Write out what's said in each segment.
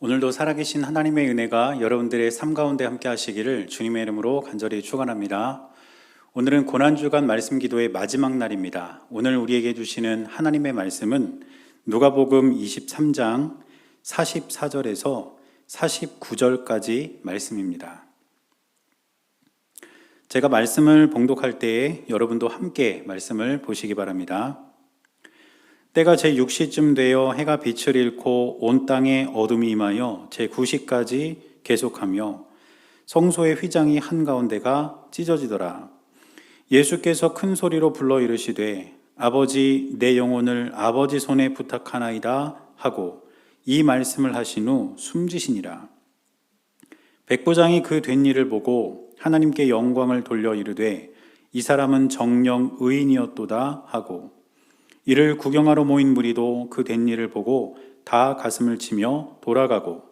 오늘도 살아계신 하나님의 은혜가 여러분들의 삶 가운데 함께 하시기를 주님의 이름으로 간절히 축원합니다. 오늘은 고난주간 말씀 기도의 마지막 날입니다. 오늘 우리에게 주시는 하나님의 말씀은 누가복음 23장 44절에서 49절까지 말씀입니다. 제가 말씀을 봉독할 때에 여러분도 함께 말씀을 보시기 바랍니다. 때가 제6시쯤 되어 해가 빛을 잃고 온 땅에 어둠이 임하여 제9시까지 계속하며 성소의 휘장이 한가운데가 찢어지더라. 예수께서 큰 소리로 불러 이르시되 아버지 내 영혼을 아버지 손에 부탁하나이다 하고 이 말씀을 하신 후 숨지시니라. 백부장이 그 된 일을 보고 하나님께 영광을 돌려 이르되 이 사람은 정령 의인이었도다 하고 이를 구경하러 모인 무리도 그 된 일을 보고 다 가슴을 치며 돌아가고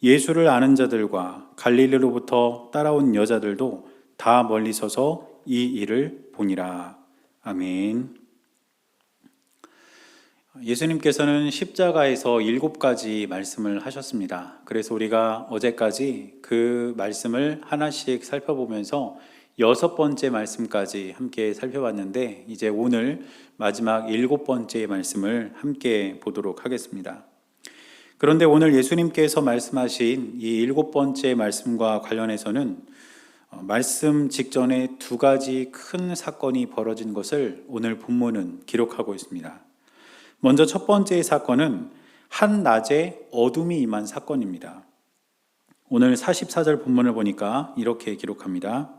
예수를 아는 자들과 갈릴리로부터 따라온 여자들도 다 멀리 서서 이 일을 보니라. 아멘. 예수님께서는 십자가에서 7가지 말씀을 하셨습니다. 그래서 우리가 어제까지 그 말씀을 하나씩 살펴보면서 6번째 말씀까지 함께 살펴봤는데 이제 오늘 마지막 7번째 말씀을 함께 보도록 하겠습니다. 그런데 오늘 예수님께서 말씀하신 이 7번째 말씀과 관련해서는 말씀 직전에 2가지 큰 사건이 벌어진 것을 오늘 본문은 기록하고 있습니다. 먼저 첫 번째 사건은 한낮에 어둠이 임한 사건입니다. 오늘 44절 본문을 보니까 이렇게 기록합니다.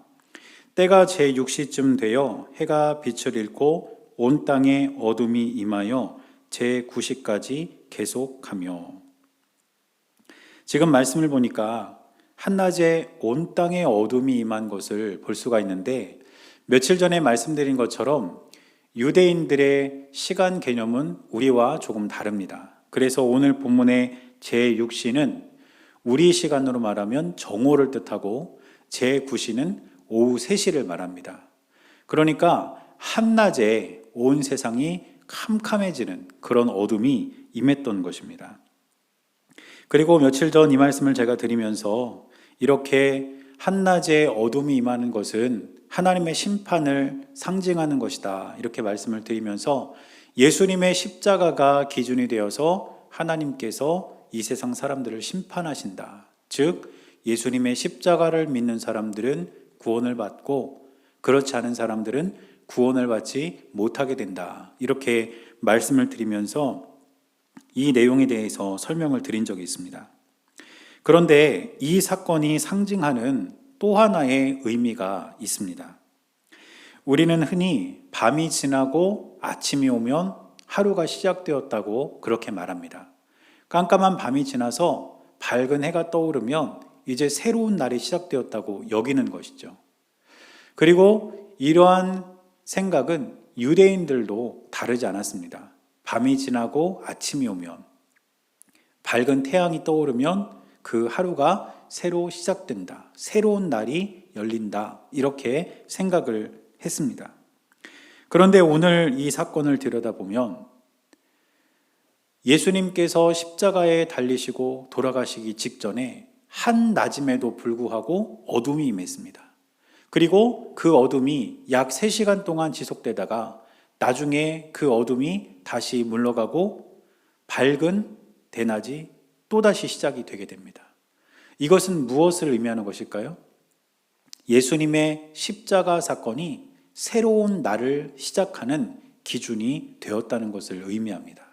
때가 제6시쯤 되어 해가 빛을 잃고 온 땅에 어둠이 임하여 제9시까지 계속하며. 지금 말씀을 보니까 한낮에 온 땅에 어둠이 임한 것을 볼 수가 있는데 며칠 전에 말씀드린 것처럼 유대인들의 시간 개념은 우리와 조금 다릅니다. 그래서 오늘 본문의 제6시는 우리 시간으로 말하면 정오를 뜻하고 제9시는 오후 3시를 말합니다. 그러니까 한낮에 온 세상이 캄캄해지는 그런 어둠이 임했던 것입니다. 그리고 며칠 전 이 말씀을 제가 드리면서 이렇게 한낮에 어둠이 임하는 것은 하나님의 심판을 상징하는 것이다 이렇게 말씀을 드리면서 예수님의 십자가가 기준이 되어서 하나님께서 이 세상 사람들을 심판하신다. 즉 예수님의 십자가를 믿는 사람들은 구원을 받고 그렇지 않은 사람들은 구원을 받지 못하게 된다. 이렇게 말씀을 드리면서 이 내용에 대해서 설명을 드린 적이 있습니다. 그런데 이 사건이 상징하는 또 하나의 의미가 있습니다. 우리는 흔히 밤이 지나고 아침이 오면 하루가 시작되었다고 그렇게 말합니다. 깜깜한 밤이 지나서 밝은 해가 떠오르면 이제 새로운 날이 시작되었다고 여기는 것이죠. 그리고 이러한 생각은 유대인들도 다르지 않았습니다. 밤이 지나고 아침이 오면 밝은 태양이 떠오르면 그 하루가 새로 시작된다. 새로운 날이 열린다. 이렇게 생각을 했습니다. 그런데 오늘 이 사건을 들여다보면 예수님께서 십자가에 달리시고 돌아가시기 직전에 한낮임에도 불구하고 어둠이 임했습니다. 그리고 그 어둠이 약 3시간 동안 지속되다가 나중에 그 어둠이 다시 물러가고 밝은 대낮이 또다시 시작이 되게 됩니다. 이것은 무엇을 의미하는 것일까요? 예수님의 십자가 사건이 새로운 날을 시작하는 기준이 되었다는 것을 의미합니다.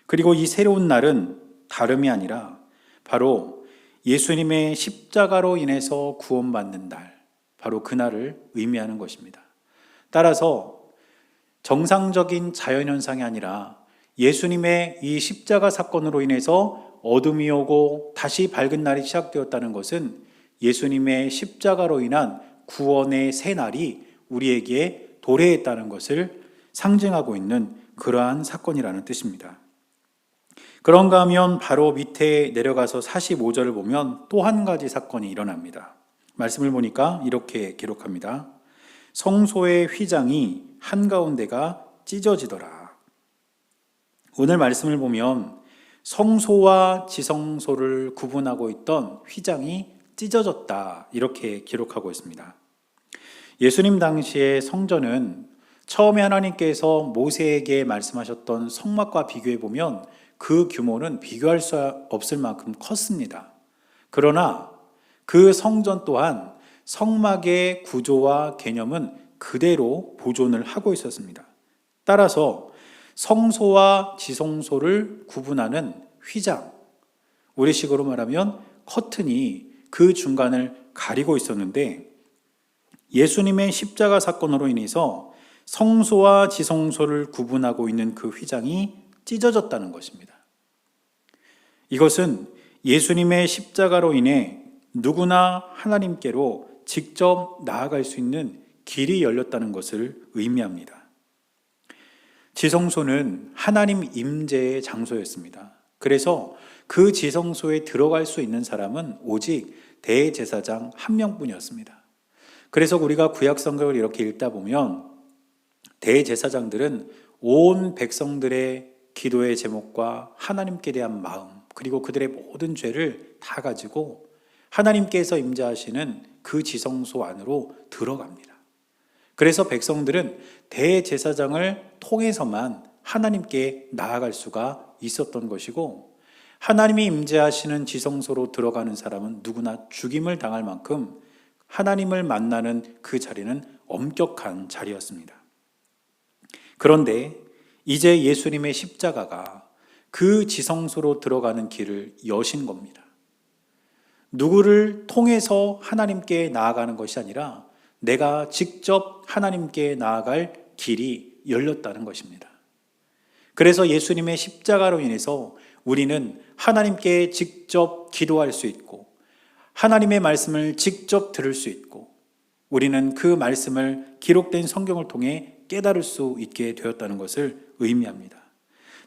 그리고 이 새로운 날은 다름이 아니라 바로 예수님의 십자가로 인해서 구원받는 날, 바로 그날을 의미하는 것입니다. 따라서 정상적인 자연현상이 아니라 예수님의 이 십자가 사건으로 인해서 어둠이 오고 다시 밝은 날이 시작되었다는 것은 예수님의 십자가로 인한 구원의 새 날이 우리에게 도래했다는 것을 상징하고 있는 그러한 사건이라는 뜻입니다. 그런가 하면 바로 밑에 내려가서 45절을 보면 또 한 가지 사건이 일어납니다. 말씀을 보니까 이렇게 기록합니다. 성소의 휘장이 한가운데가 찢어지더라. 오늘 말씀을 보면 성소와 지성소를 구분하고 있던 휘장이 찢어졌다, 이렇게 기록하고 있습니다. 예수님 당시의 성전은 처음에 하나님께서 모세에게 말씀하셨던 성막과 비교해 보면 그 규모는 비교할 수 없을 만큼 컸습니다. 그러나 그 성전 또한 성막의 구조와 개념은 그대로 보존을 하고 있었습니다. 따라서 성소와 지성소를 구분하는 휘장, 우리식으로 말하면 커튼이 그 중간을 가리고 있었는데, 예수님의 십자가 사건으로 인해서 성소와 지성소를 구분하고 있는 그 휘장이 찢어졌다는 것입니다. 이것은 예수님의 십자가로 인해 누구나 하나님께로 직접 나아갈 수 있는 길이 열렸다는 것을 의미합니다. 지성소는 하나님 임재의 장소였습니다. 그래서 그 지성소에 들어갈 수 있는 사람은 오직 대제사장 한 명뿐이었습니다. 그래서 우리가 구약 성경을 이렇게 읽다 보면 대제사장들은 온 백성들의 기도의 제목과 하나님께 대한 마음, 그리고 그들의 모든 죄를 다 가지고 하나님께서 임재하시는 그 지성소 안으로 들어갑니다. 그래서 백성들은 대제사장을 통해서만 하나님께 나아갈 수가 있었던 것이고, 하나님이 임재하시는 지성소로 들어가는 사람은 누구나 죽임을 당할 만큼 하나님을 만나는 그 자리는 엄격한 자리였습니다. 그런데 이제 예수님의 십자가가 그 지성소로 들어가는 길을 여신 겁니다. 누구를 통해서 하나님께 나아가는 것이 아니라 내가 직접 하나님께 나아갈 길이 열렸다는 것입니다. 그래서 예수님의 십자가로 인해서 우리는 하나님께 직접 기도할 수 있고, 하나님의 말씀을 직접 들을 수 있고, 우리는 그 말씀을 기록된 성경을 통해 깨달을 수 있게 되었다는 것을 의미합니다.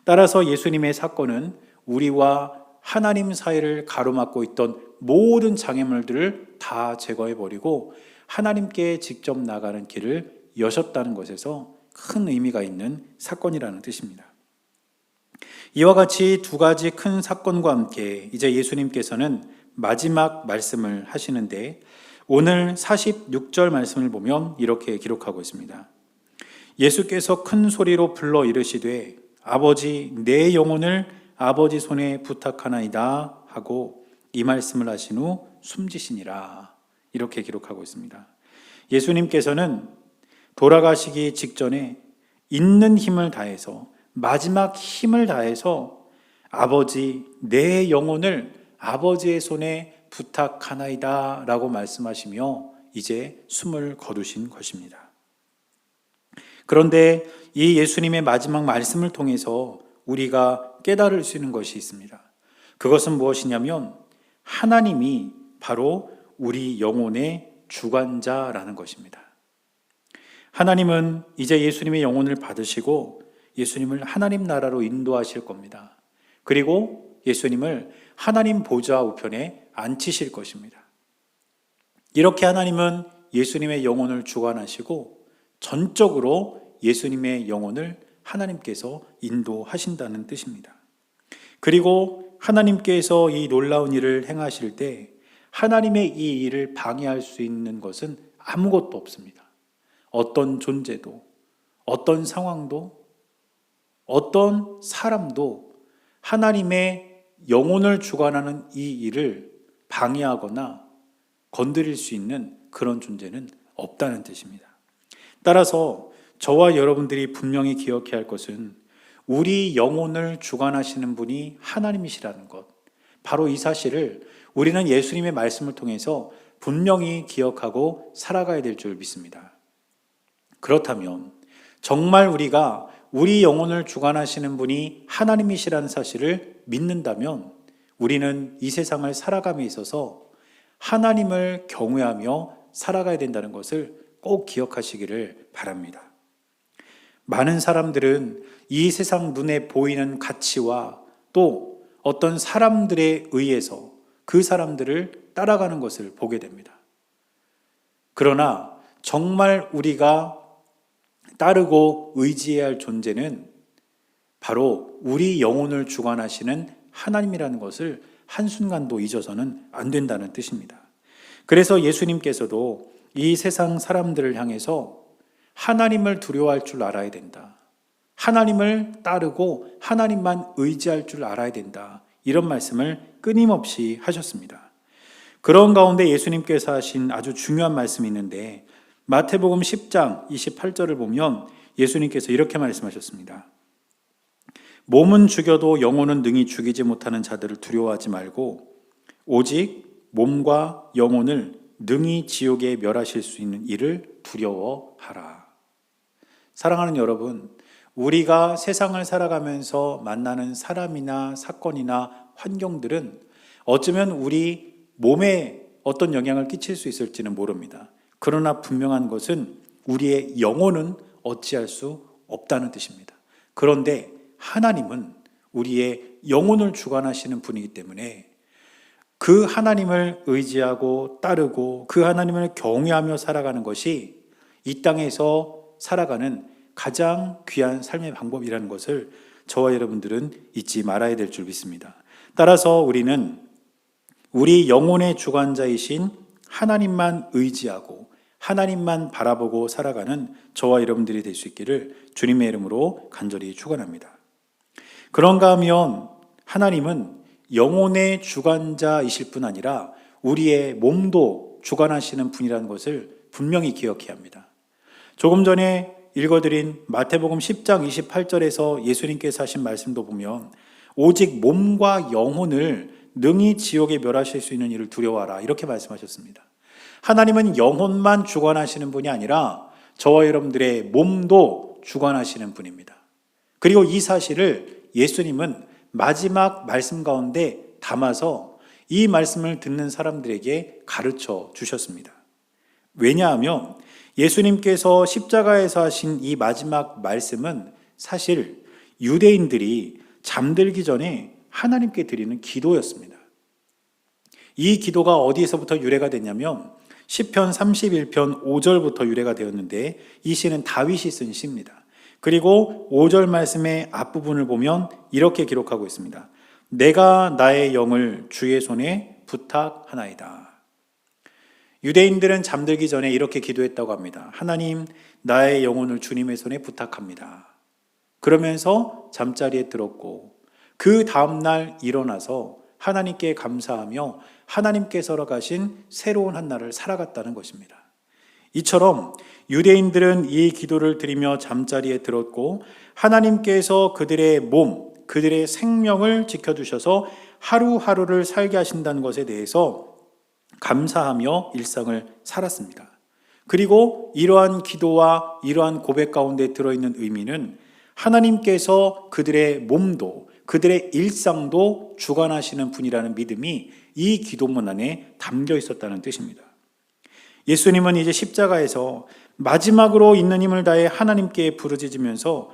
따라서 예수님의 사건은 우리와 하나님 사이를 가로막고 있던 모든 장애물들을 다 제거해버리고 하나님께 직접 나가는 길을 여셨다는 것에서 큰 의미가 있는 사건이라는 뜻입니다. 이와 같이 두 가지 큰 사건과 함께 이제 예수님께서는 마지막 말씀을 하시는데, 오늘 46절 말씀을 보면 이렇게 기록하고 있습니다. 예수께서 큰 소리로 불러 이르시되 아버지, 내 영혼을 아버지 손에 부탁하나이다 하고 이 말씀을 하신 후 숨지시니라, 이렇게 기록하고 있습니다. 예수님께서는 돌아가시기 직전에 있는 힘을 다해서, 마지막 힘을 다해서 아버지, 내 영혼을 아버지의 손에 부탁하나이다 라고 말씀하시며 이제 숨을 거두신 것입니다. 그런데 이 예수님의 마지막 말씀을 통해서 우리가 깨달을 수 있는 것이 있습니다. 그것은 무엇이냐면 하나님이 바로 우리 영혼의 주관자라는 것입니다. 하나님은 이제 예수님의 영혼을 받으시고 예수님을 하나님 나라로 인도하실 겁니다. 그리고 예수님을 하나님 보좌 우편에 앉히실 것입니다. 이렇게 하나님은 예수님의 영혼을 주관하시고 전적으로 예수님의 영혼을 하나님께서 인도하신다는 뜻입니다. 그리고 하나님께서 이 놀라운 일을 행하실 때 하나님의 이 일을 방해할 수 있는 것은 아무것도 없습니다. 어떤 존재도, 어떤 상황도, 어떤 사람도 하나님의 영혼을 주관하는 이 일을 방해하거나 건드릴 수 있는 그런 존재는 없다는 뜻입니다. 따라서 저와 여러분들이 분명히 기억해야 할 것은 우리 영혼을 주관하시는 분이 하나님이시라는 것, 바로 이 사실을 우리는 예수님의 말씀을 통해서 분명히 기억하고 살아가야 될 줄 믿습니다. 그렇다면 정말 우리가 우리 영혼을 주관하시는 분이 하나님이시라는 사실을 믿는다면 우리는 이 세상을 살아감에 있어서 하나님을 경외하며 살아가야 된다는 것을 꼭 기억하시기를 바랍니다. 많은 사람들은 이 세상 눈에 보이는 가치와 또 어떤 사람들에 의해서 그 사람들을 따라가는 것을 보게 됩니다. 그러나 정말 우리가 따르고 의지해야 할 존재는 바로 우리 영혼을 주관하시는 하나님이라는 것을 한순간도 잊어서는 안 된다는 뜻입니다. 그래서 예수님께서도 이 세상 사람들을 향해서 하나님을 두려워할 줄 알아야 된다. 하나님을 따르고 하나님만 의지할 줄 알아야 된다. 이런 말씀을 끊임없이 하셨습니다. 그런 가운데 예수님께서 하신 아주 중요한 말씀이 있는데 마태복음 10장 28절을 보면 예수님께서 이렇게 말씀하셨습니다. 몸은 죽여도 영혼은 능히 죽이지 못하는 자들을 두려워하지 말고 오직 몸과 영혼을 능히 지옥에 멸하실 수 있는 이를 두려워하라. 사랑하는 여러분, 우리가 세상을 살아가면서 만나는 사람이나 사건이나 환경들은 어쩌면 우리 몸에 어떤 영향을 끼칠 수 있을지는 모릅니다. 그러나 분명한 것은 우리의 영혼은 어찌할 수 없다는 뜻입니다. 그런데 하나님은 우리의 영혼을 주관하시는 분이기 때문에 그 하나님을 의지하고 따르고 그 하나님을 경외하며 살아가는 것이 이 땅에서 살아가는 가장 귀한 삶의 방법이라는 것을 저와 여러분들은 잊지 말아야 될 줄 믿습니다. 따라서 우리는 우리 영혼의 주관자이신 하나님만 의지하고 하나님만 바라보고 살아가는 저와 여러분들이 될 수 있기를 주님의 이름으로 간절히 축원합니다. 그런가 하면 하나님은 영혼의 주관자이실 뿐 아니라 우리의 몸도 주관하시는 분이라는 것을 분명히 기억해야 합니다. 조금 전에 읽어드린 마태복음 10장 28절에서 예수님께서 하신 말씀도 보면 오직 몸과 영혼을 능히 지옥에 멸하실 수 있는 일을 두려워하라 이렇게 말씀하셨습니다. 하나님은 영혼만 주관하시는 분이 아니라 저와 여러분들의 몸도 주관하시는 분입니다. 그리고 이 사실을 예수님은 마지막 말씀 가운데 담아서 이 말씀을 듣는 사람들에게 가르쳐 주셨습니다. 왜냐하면 예수님께서 십자가에서 하신 이 마지막 말씀은 사실 유대인들이 잠들기 전에 하나님께 드리는 기도였습니다. 이 기도가 어디에서부터 유래가 됐냐면 시편 31편 5절부터 유래가 되었는데 이 시는 다윗이 쓴 시입니다. 그리고 5절 말씀의 앞부분을 보면 이렇게 기록하고 있습니다. 내가 나의 영을 주의 손에 부탁하나이다. 유대인들은 잠들기 전에 이렇게 기도했다고 합니다. 하나님, 나의 영혼을 주님의 손에 부탁합니다. 그러면서 잠자리에 들었고 그 다음날 일어나서 하나님께 감사하며 하나님께서 가신 새로운 한 날을 살아갔다는 것입니다. 이처럼 유대인들은 이 기도를 드리며 잠자리에 들었고 하나님께서 그들의 몸, 그들의 생명을 지켜주셔서 하루하루를 살게 하신다는 것에 대해서 감사하며 일상을 살았습니다. 그리고 이러한 기도와 이러한 고백 가운데 들어있는 의미는 하나님께서 그들의 몸도 그들의 일상도 주관하시는 분이라는 믿음이 이 기도문 안에 담겨 있었다는 뜻입니다. 예수님은 이제 십자가에서 마지막으로 있는 힘을 다해 하나님께 부르짖으면서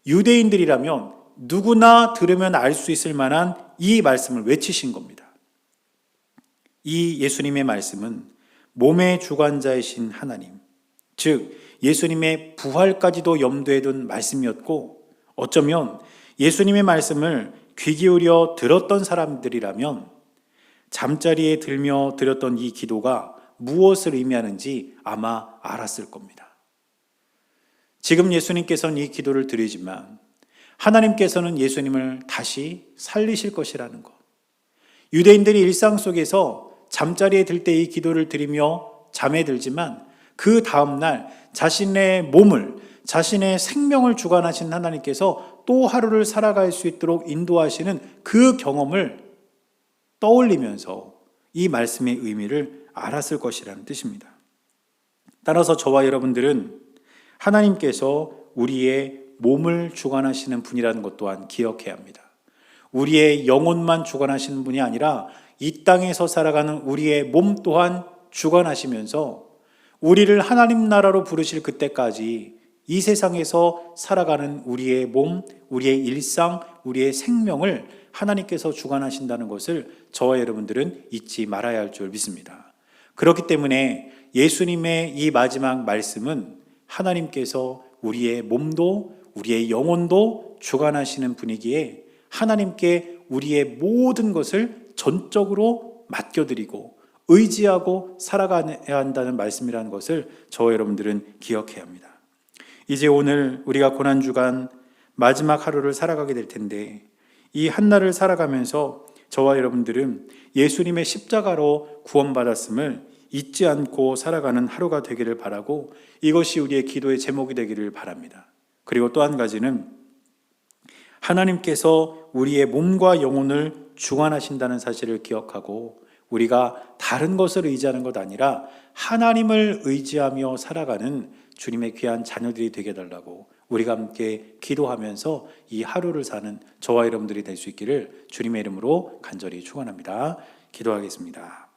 유대인들이라면 누구나 들으면 알 수 있을 만한 이 말씀을 외치신 겁니다. 이 예수님의 말씀은 몸의 주관자이신 하나님, 즉 예수님의 부활까지도 염두에 둔 말씀이었고 어쩌면 예수님의 말씀을 귀 기울여 들었던 사람들이라면 잠자리에 들며 드렸던 이 기도가 무엇을 의미하는지 아마 알았을 겁니다. 지금 예수님께서는 이 기도를 드리지만 하나님께서는 예수님을 다시 살리실 것이라는 것. 유대인들이 일상 속에서 잠자리에 들 때 이 기도를 드리며 잠에 들지만 그 다음날 자신의 몸을, 자신의 생명을 주관하신 하나님께서 또 하루를 살아갈 수 있도록 인도하시는 그 경험을 떠올리면서 이 말씀의 의미를 알았을 것이라는 뜻입니다. 따라서 저와 여러분들은 하나님께서 우리의 몸을 주관하시는 분이라는 것 또한 기억해야 합니다. 우리의 영혼만 주관하시는 분이 아니라 이 땅에서 살아가는 우리의 몸 또한 주관하시면서 우리를 하나님 나라로 부르실 그때까지 이 세상에서 살아가는 우리의 몸, 우리의 일상, 우리의 생명을 하나님께서 주관하신다는 것을 저와 여러분들은 잊지 말아야 할 줄 믿습니다. 그렇기 때문에 예수님의 이 마지막 말씀은 하나님께서 우리의 몸도 우리의 영혼도 주관하시는 분이기에 하나님께 우리의 모든 것을 전적으로 맡겨드리고 의지하고 살아가야 한다는 말씀이라는 것을 저와 여러분들은 기억해야 합니다. 이제 오늘 우리가 고난주간 마지막 하루를 살아가게 될 텐데, 이 한날을 살아가면서 저와 여러분들은 예수님의 십자가로 구원받았음을 잊지 않고 살아가는 하루가 되기를 바라고, 이것이 우리의 기도의 제목이 되기를 바랍니다. 그리고 또 한 가지는 하나님께서 우리의 몸과 영혼을 주관하신다는 사실을 기억하고, 우리가 다른 것을 의지하는 것 아니라 하나님을 의지하며 살아가는 주님의 귀한 자녀들이 되게 해달라고 우리가 함께 기도하면서 이 하루를 사는 저와 여러분들이 될 수 있기를 주님의 이름으로 간절히 축원합니다. 기도하겠습니다.